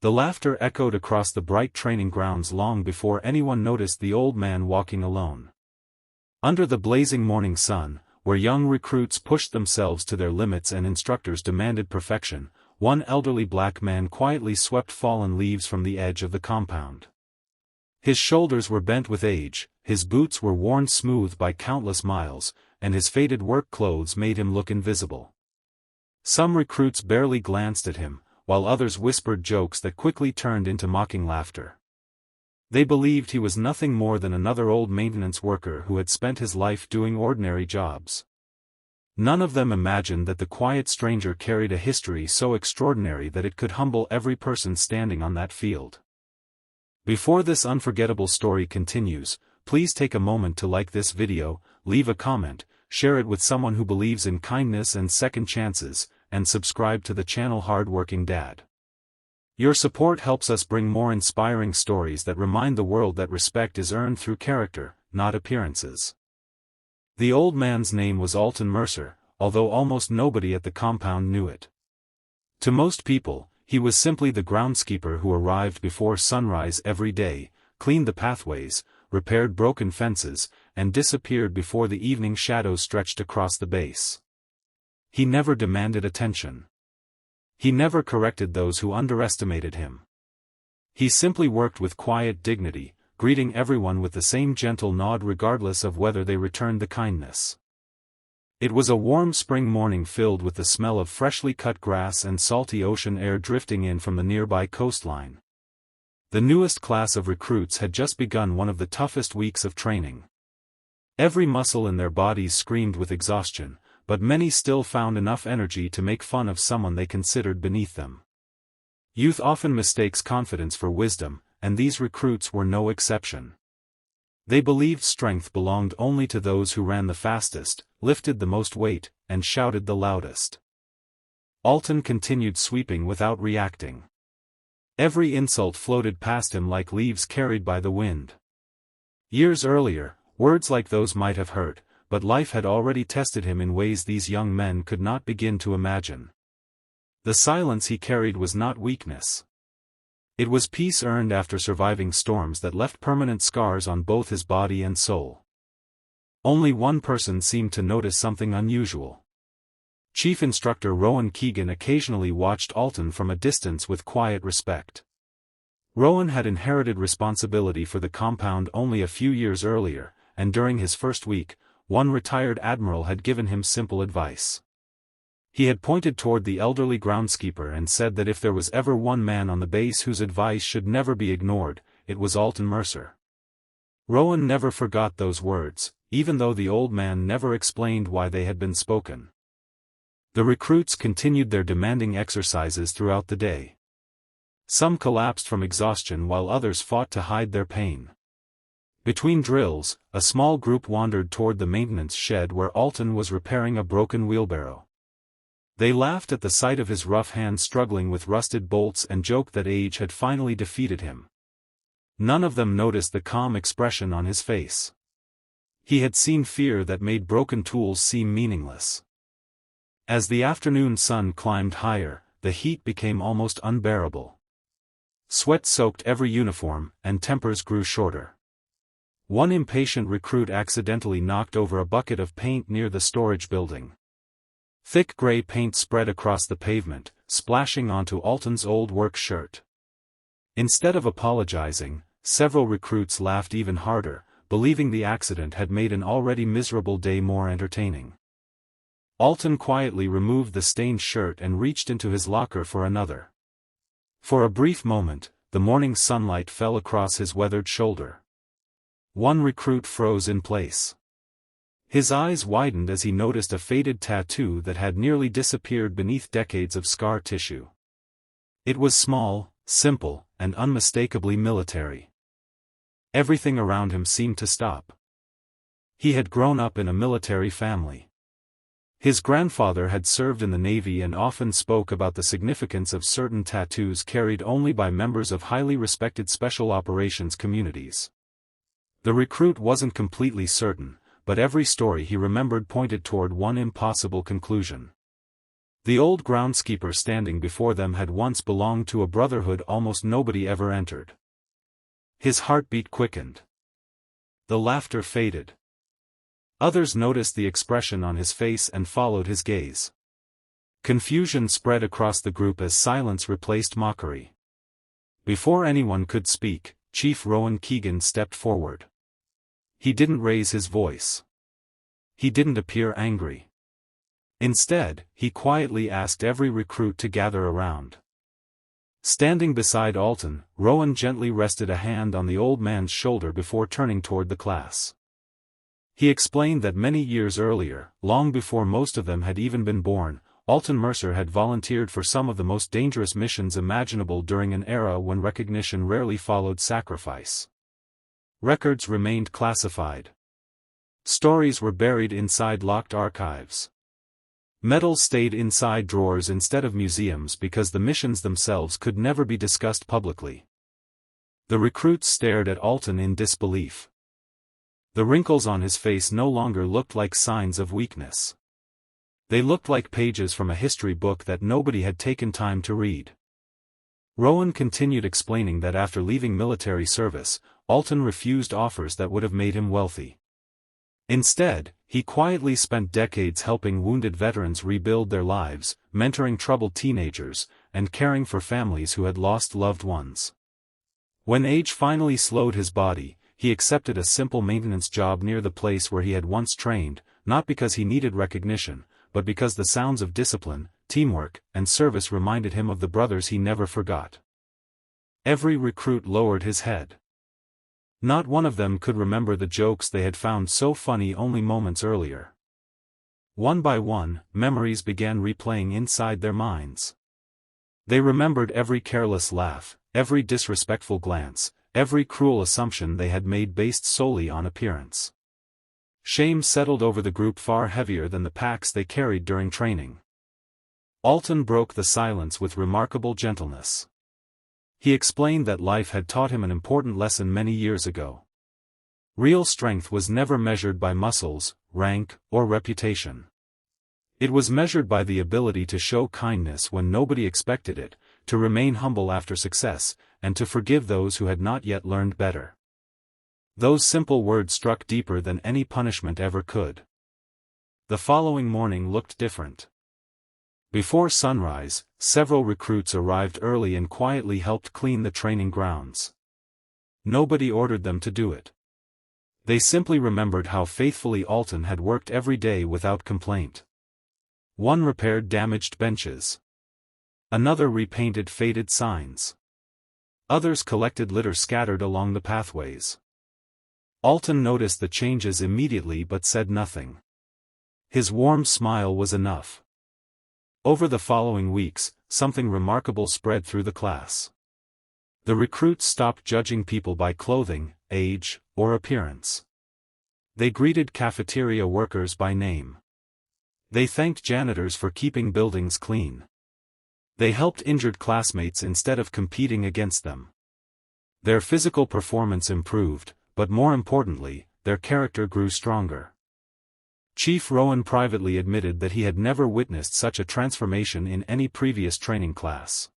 The laughter echoed across the bright training grounds long before anyone noticed the old man walking alone. Under the blazing morning sun, where young recruits pushed themselves to their limits and instructors demanded perfection, one elderly black man quietly swept fallen leaves from the edge of the compound. His shoulders were bent with age, his boots were worn smooth by countless miles, and his faded work clothes made him look invisible. Some recruits barely glanced at him, while others whispered jokes that quickly turned into mocking laughter. They believed he was nothing more than another old maintenance worker who had spent his life doing ordinary jobs. None of them imagined that the quiet stranger carried a history so extraordinary that it could humble every person standing on that field. Before this unforgettable story continues, please take a moment to like this video, leave a comment, share it with someone who believes in kindness and second chances, and subscribe to the channel Hardworking Dad. Your support helps us bring more inspiring stories that remind the world that respect is earned through character, not appearances. The old man's name was Alton Mercer, although almost nobody at the compound knew it. To most people, he was simply the groundskeeper who arrived before sunrise every day, cleaned the pathways, repaired broken fences, and disappeared before the evening shadows stretched across the base. He never demanded attention. He never corrected those who underestimated him. He simply worked with quiet dignity, greeting everyone with the same gentle nod regardless of whether they returned the kindness. It was a warm spring morning filled with the smell of freshly cut grass and salty ocean air drifting in from the nearby coastline. The newest class of recruits had just begun one of the toughest weeks of training. Every muscle in their bodies screamed with exhaustion, but many still found enough energy to make fun of someone they considered beneath them. Youth often mistakes confidence for wisdom, and these recruits were no exception. They believed strength belonged only to those who ran the fastest, lifted the most weight, and shouted the loudest. Alton continued sweeping without reacting. Every insult floated past him like leaves carried by the wind. Years earlier, words like those might have hurt, but life had already tested him in ways these young men could not begin to imagine. The silence he carried was not weakness. It was peace earned after surviving storms that left permanent scars on both his body and soul. Only one person seemed to notice something unusual. Chief Instructor Rowan Keegan occasionally watched Alton from a distance with quiet respect. Rowan had inherited responsibility for the compound only a few years earlier, and during his first week, one retired admiral had given him simple advice. He had pointed toward the elderly groundskeeper and said that if there was ever one man on the base whose advice should never be ignored, it was Alton Mercer. Rowan never forgot those words, even though the old man never explained why they had been spoken. The recruits continued their demanding exercises throughout the day. Some collapsed from exhaustion while others fought to hide their pain. Between drills, a small group wandered toward the maintenance shed where Alton was repairing a broken wheelbarrow. They laughed at the sight of his rough hands struggling with rusted bolts and joked that age had finally defeated him. None of them noticed the calm expression on his face. He had seen fear that made broken tools seem meaningless. As the afternoon sun climbed higher, the heat became almost unbearable. Sweat soaked every uniform, and tempers grew shorter. One impatient recruit accidentally knocked over a bucket of paint near the storage building. Thick gray paint spread across the pavement, splashing onto Alton's old work shirt. Instead of apologizing, several recruits laughed even harder, believing the accident had made an already miserable day more entertaining. Alton quietly removed the stained shirt and reached into his locker for another. For a brief moment, the morning sunlight fell across his weathered shoulder. One recruit froze in place. His eyes widened as he noticed a faded tattoo that had nearly disappeared beneath decades of scar tissue. It was small, simple, and unmistakably military. Everything around him seemed to stop. He had grown up in a military family. His grandfather had served in the Navy and often spoke about the significance of certain tattoos carried only by members of highly respected special operations communities. The recruit wasn't completely certain, but every story he remembered pointed toward one impossible conclusion. The old groundskeeper standing before them had once belonged to a brotherhood almost nobody ever entered. His heartbeat quickened. The laughter faded. Others noticed the expression on his face and followed his gaze. Confusion spread across the group as silence replaced mockery. Before anyone could speak, Chief Rowan Keegan stepped forward. He didn't raise his voice. He didn't appear angry. Instead, he quietly asked every recruit to gather around. Standing beside Alton, Rowan gently rested a hand on the old man's shoulder before turning toward the class. He explained that many years earlier, long before most of them had even been born, Alton Mercer had volunteered for some of the most dangerous missions imaginable during an era when recognition rarely followed sacrifice. Records remained classified. Stories were buried inside locked archives. Medals stayed inside drawers instead of museums because the missions themselves could never be discussed publicly. The recruits stared at Alton in disbelief. The wrinkles on his face no longer looked like signs of weakness. They looked like pages from a history book that nobody had taken time to read. Rowan continued explaining that after leaving military service, Alton refused offers that would have made him wealthy. Instead, he quietly spent decades helping wounded veterans rebuild their lives, mentoring troubled teenagers, and caring for families who had lost loved ones. When age finally slowed his body, he accepted a simple maintenance job near the place where he had once trained, not because he needed recognition, but because the sounds of discipline, teamwork, and service reminded him of the brothers he never forgot. Every recruit lowered his head. Not one of them could remember the jokes they had found so funny only moments earlier. One by one, memories began replaying inside their minds. They remembered every careless laugh, every disrespectful glance, every cruel assumption they had made based solely on appearance. Shame settled over the group far heavier than the packs they carried during training. Alton broke the silence with remarkable gentleness. He explained that life had taught him an important lesson many years ago. Real strength was never measured by muscles, rank, or reputation. It was measured by the ability to show kindness when nobody expected it, to remain humble after success, and to forgive those who had not yet learned better. Those simple words struck deeper than any punishment ever could. The following morning looked different. Before sunrise, several recruits arrived early and quietly helped clean the training grounds. Nobody ordered them to do it. They simply remembered how faithfully Alton had worked every day without complaint. One repaired damaged benches. Another repainted faded signs. Others collected litter scattered along the pathways. Alton noticed the changes immediately but said nothing. His warm smile was enough. Over the following weeks, something remarkable spread through the class. The recruits stopped judging people by clothing, age, or appearance. They greeted cafeteria workers by name. They thanked janitors for keeping buildings clean. They helped injured classmates instead of competing against them. Their physical performance improved, but more importantly, their character grew stronger. Chief Rowan privately admitted that he had never witnessed such a transformation in any previous training class.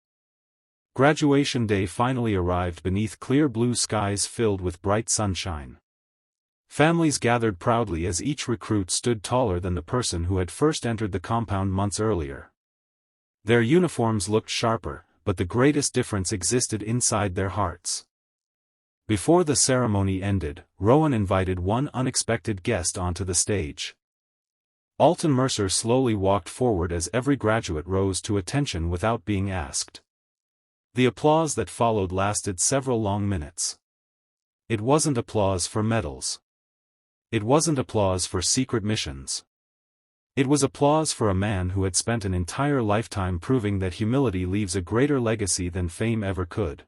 Graduation day finally arrived beneath clear blue skies filled with bright sunshine. Families gathered proudly as each recruit stood taller than the person who had first entered the compound months earlier. Their uniforms looked sharper, but the greatest difference existed inside their hearts. Before the ceremony ended, Rowan invited one unexpected guest onto the stage. Alton Mercer slowly walked forward as every graduate rose to attention without being asked. The applause that followed lasted several long minutes. It wasn't applause for medals. It wasn't applause for secret missions. It was applause for a man who had spent an entire lifetime proving that humility leaves a greater legacy than fame ever could.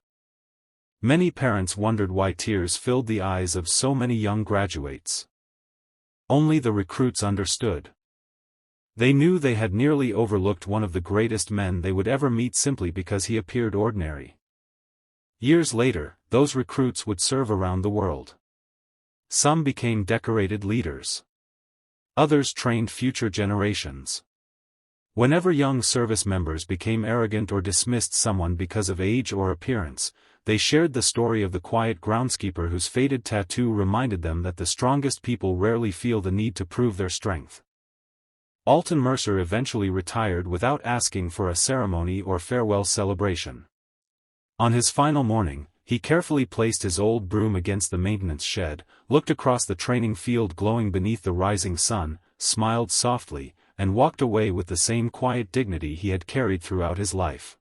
Many parents wondered why tears filled the eyes of so many young graduates. Only the recruits understood. They knew they had nearly overlooked one of the greatest men they would ever meet simply because he appeared ordinary. Years later, those recruits would serve around the world. Some became decorated leaders. Others trained future generations. Whenever young service members became arrogant or dismissed someone because of age or appearance, they shared the story of the quiet groundskeeper whose faded tattoo reminded them that the strongest people rarely feel the need to prove their strength. Alton Mercer eventually retired without asking for a ceremony or farewell celebration. On his final morning, he carefully placed his old broom against the maintenance shed, looked across the training field glowing beneath the rising sun, smiled softly, and walked away with the same quiet dignity he had carried throughout his life.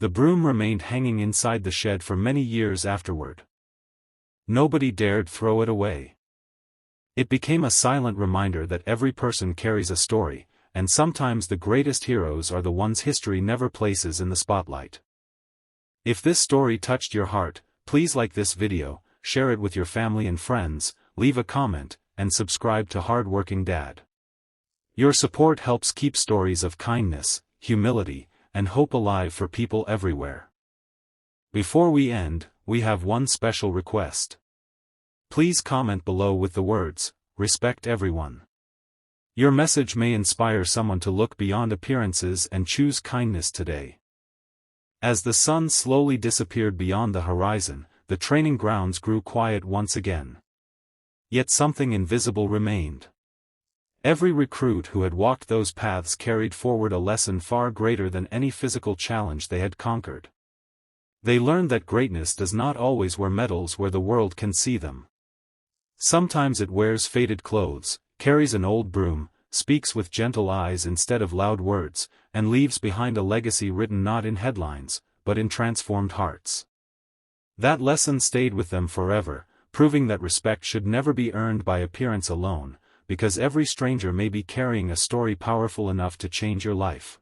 The broom remained hanging inside the shed for many years afterward. Nobody dared throw it away. It became a silent reminder that every person carries a story, and sometimes the greatest heroes are the ones history never places in the spotlight. If this story touched your heart, please like this video, share it with your family and friends, leave a comment, and subscribe to Hardworking Dad. Your support helps keep stories of kindness, humility, and hope alive for people everywhere. Before we end, we have one special request. Please comment below with the words, "Respect everyone." Your message may inspire someone to look beyond appearances and choose kindness today. As the sun slowly disappeared beyond the horizon, the training grounds grew quiet once again. Yet something invisible remained. Every recruit who had walked those paths carried forward a lesson far greater than any physical challenge they had conquered. They learned that greatness does not always wear medals where the world can see them. Sometimes it wears faded clothes, carries an old broom, speaks with gentle eyes instead of loud words, and leaves behind a legacy written not in headlines, but in transformed hearts. That lesson stayed with them forever, proving that respect should never be earned by appearance alone, because every stranger may be carrying a story powerful enough to change your life.